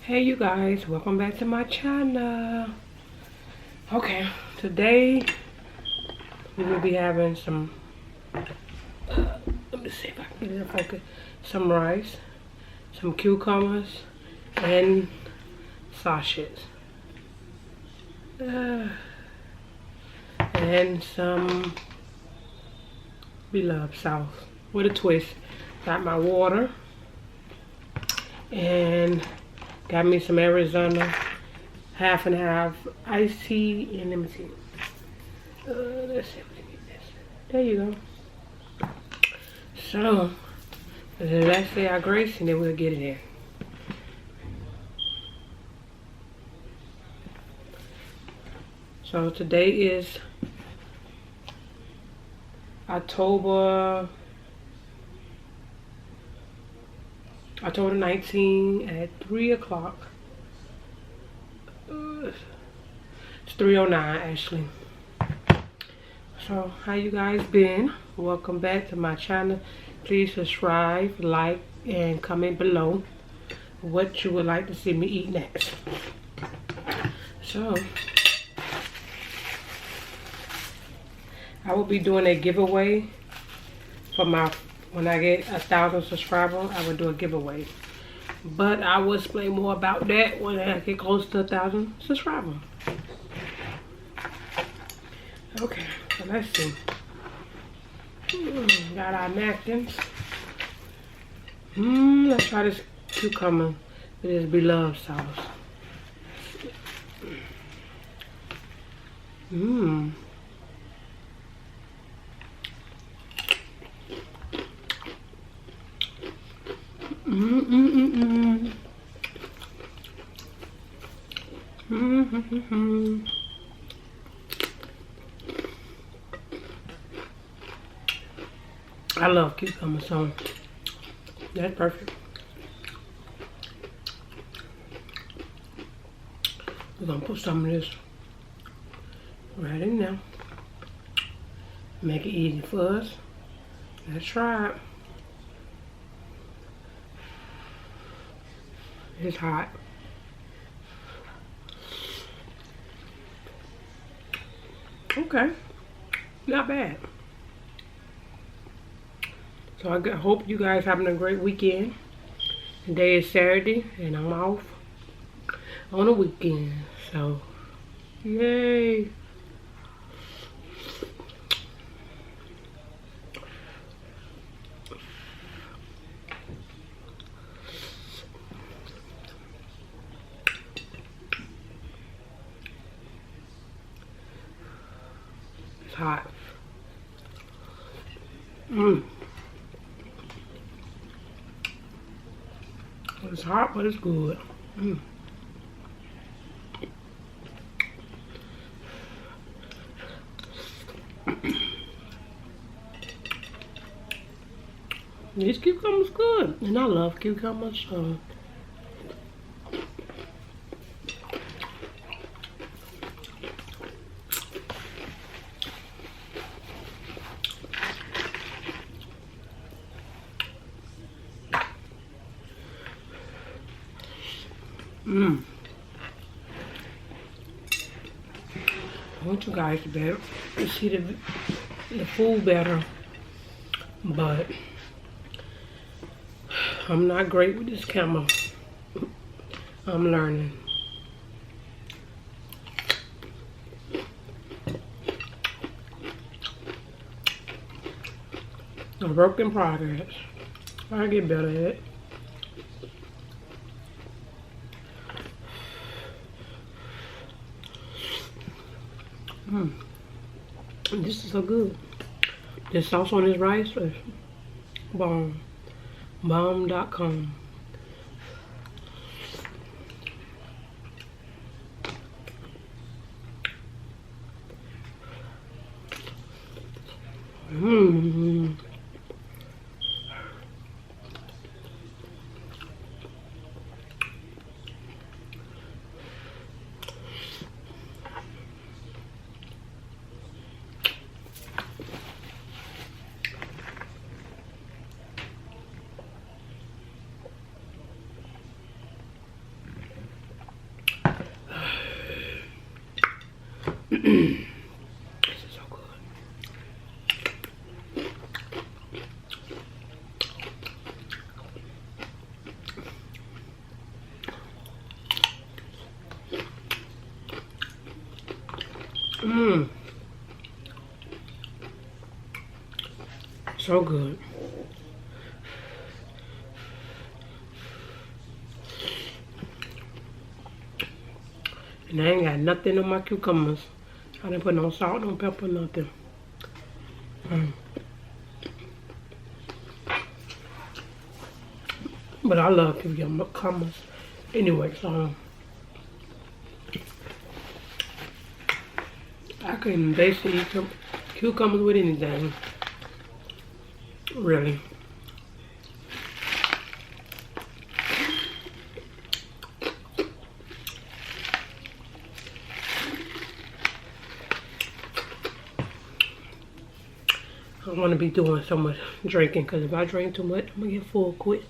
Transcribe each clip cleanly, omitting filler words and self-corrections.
Hey you guys, welcome back to my channel. Okay, today we will be having some let me see if I can get it in focus. Some rice, some cucumbers, and sausages. And some beloved sauce with a twist. Got my water and got me some Arizona half and half iced tea, and let me see. Let's see if we can get this. There you go. So let's say our grace and then we'll get it in. So today is October 19 at 3 o'clock. It's 3:09 actually. So how you guys been? Welcome back to my channel. Please subscribe, like, and comment below what you would like to see me eat next. So I will be doing a giveaway for when I get 1,000 subscribers. I will do a giveaway, but I will explain more about that when I get close to 1,000 subscribers. Okay, so let's see. Got our napkins. Let's try this cucumber with this beloved sauce. I love cucumber, so that's perfect. We're gonna put some of this right in there. Make it easy for us. Let's try it. It's hot. Okay, not bad. So I hope you guys having a great weekend. Today is Saturday and I'm off on a weekend. So, yay. It's hot. It's hot, but it's good. These cucumbers good, and I love cucumbers, so. I want you guys to better see the food better, but I'm not great with this camera. I'm learning. A work in progress. I get better at it. This is so good. The sauce on this rice is bomb. Bomb.com. This is so good. Mmm. So good. And I ain't got nothing on my cucumbers. I didn't put no salt, no pepper, nothing. But I love cucumbers anyway, so I can basically eat cucumbers with anything. Really. I don't want to be doing so much drinking, because if I drink too much, I'm going to get full quick.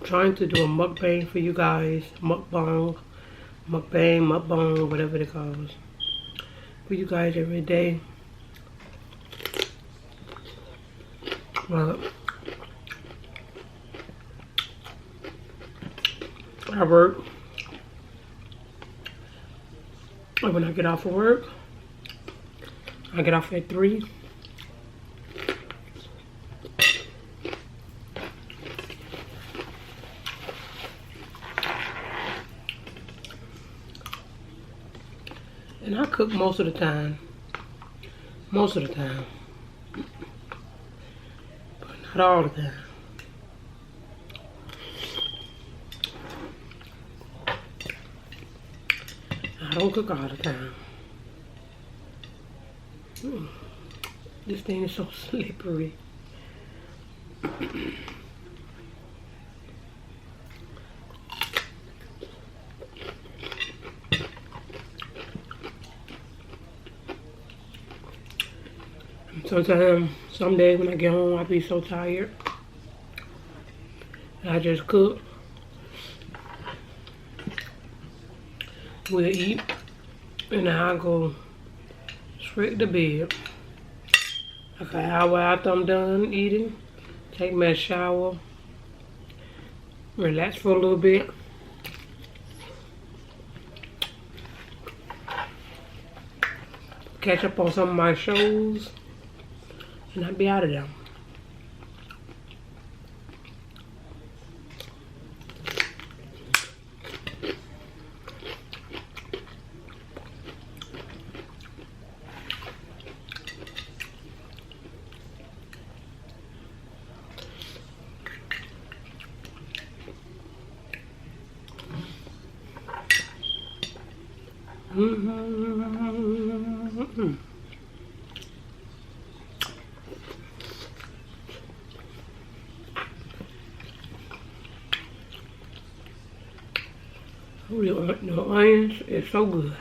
Trying to do a mukbang for you guys. Mukbang, whatever it calls. For you guys every day. Well, I work. And when I get off of work, I get off at 3. And I cook most of the time. Most of the time. But not all the time. I don't cook all the time. This thing is so slippery. Sometimes, some days when I get home, I be so tired. I just cook. We'll eat, and I'll go straight to bed. Like an hour after I'm done eating, take me a shower, relax for a little bit. Catch up on some of my shows, and I'll be out of there. The onions is so good.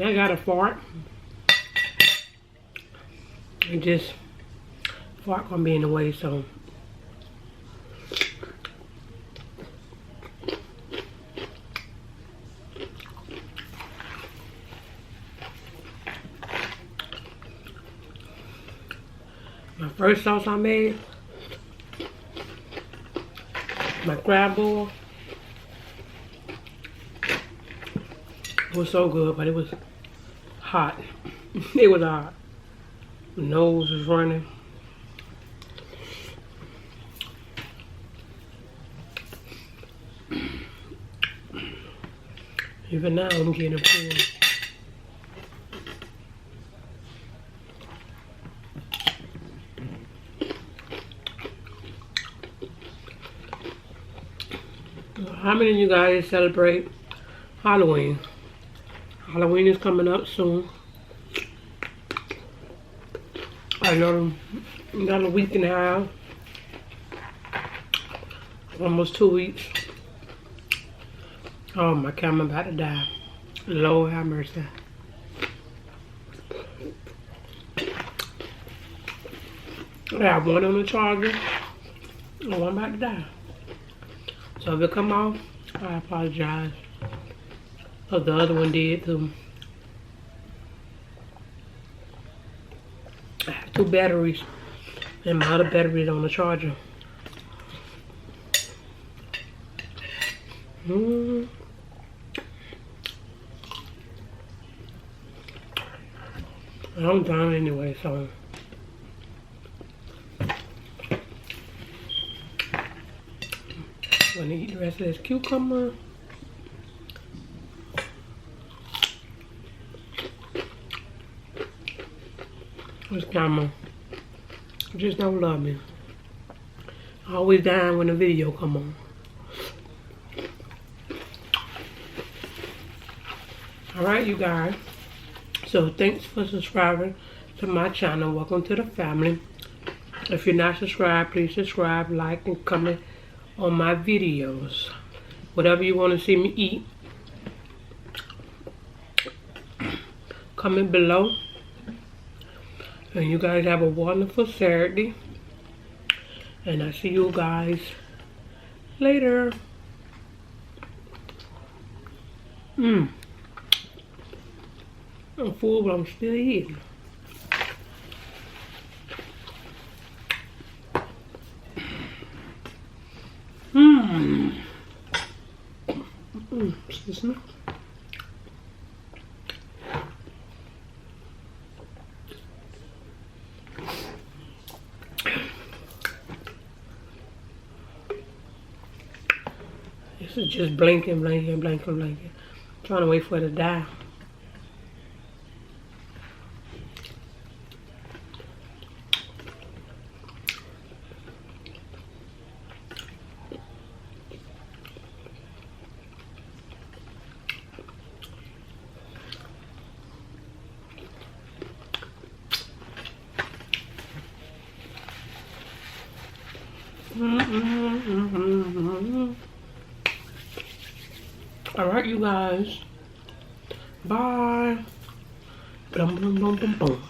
I got a fart. And just fork gonna be in the way, so. My first sauce I made, my crab boil, was so good, but it was hot. It was hot. My nose was running. Even now I'm getting full. How many of you guys celebrate Halloween? Halloween is coming up soon. Another week and a half. Almost 2 weeks. Oh, my camera about to die. Lord have mercy. I have one on the charger and one about to die. So if it come off, I apologize. But the other one did too. I have 2 batteries and my other battery is on the charger. I'm done anyway, so. I'm gonna eat the rest of this cucumber. This camera just don't love me. I always dying when the video come on. Alright, you guys. So thanks for subscribing to my channel. Welcome to the family. If you're not subscribed, please subscribe, like, and comment on my videos. Whatever you want to see me eat, comment below. And you guys have a wonderful Saturday. And I'll see you guys later. I'm full, but I'm still eating. Excuse me. This is just blinking. Trying to wait for it to die. Alright, you guys. Bye. Boom, boom, boom, boom, boom.